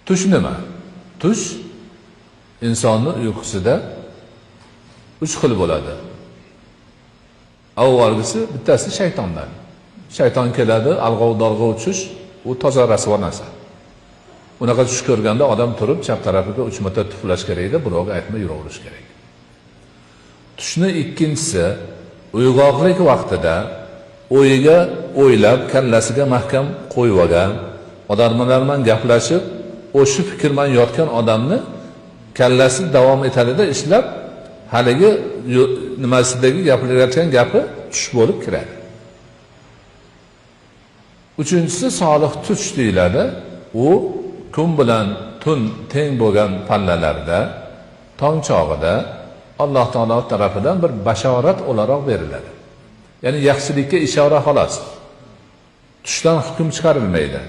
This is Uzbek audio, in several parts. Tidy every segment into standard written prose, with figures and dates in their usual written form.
Tush nima? Tush insonning uyqusida 3 xil bo'ladi. Avvalgisi bittasi shaytondan. Shayton keladi, alg'ov-dalg'ov tush, u toza rasvo narsa. Unaqa tush ko'rganda odam turib chap tarafiga 3 marta tuflash kerak edi, birovga aytmay yuraverish kerak. Tushni ikkinchisi uyg'oqlik vaqtida o'yiga o'ylab, kallasiga mahkam qo'yib olgan, odamlar bilan gaplashib, o'sha fikr bilan yotgan odamni kallasi davom etadida ishlab, haligi nimasidagi gapirayotgan gapi tush bo'lib kiradi. Uchinchisi solih tush deyiladi. U kun bilan tun teng bo'lgan pallalarda, tong chog'ida Alloh taolo tarafidan bir bashorat o'laroq beriladi. Ya'ni yaxshilikka ishora xolos. Tushdan hukm chiqarilmaydi.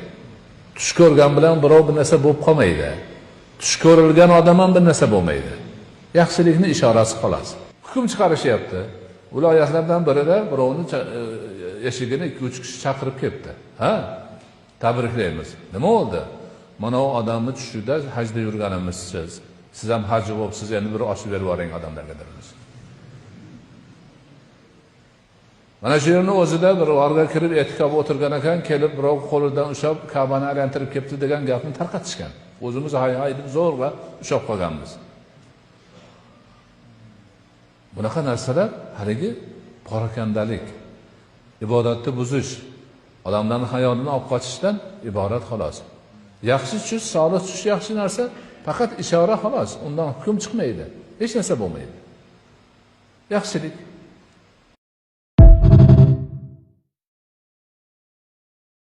Tush ko'rgan bilan birov bir narsa bo'lib qolmaydi. Tush ko'rilgan odam ham bir narsa bo'lmaydi. Yaxshilikni ishorasi xolos. Hukm chiqarishyapti. Viloyatlardan birida birovni eshigini 2-3 kishi chaqirib kelibdi. Ha? Tabriklaymiz. Nima bo'ldi? Mana o odamni tushida hajda yurganimizsiz. Siz ham haj bo'libsiz, endi bir ochib berib yuboring odamlarga dedilar. Mana shu yerning o'zida bir orga kirib etikab o'tirgan ekan, kelib birov qo'lidan ushlab Ka'bani aylantirib kelibdi degan gapni tarqatishgan. O'zimiz hay deb zo'rg'a ushlab qolganmiz. Bunaqa narsalar haligi porakandalik, ibodatni buzish, odamlarning hayotini olib qochishdan iborat xolos. Yaxshi tush, solih tush yaxshi narsa, faqat ishora xolos. Undan hukm chiqmaydi. Hech narsa bo'lmaydi. Yaxshilik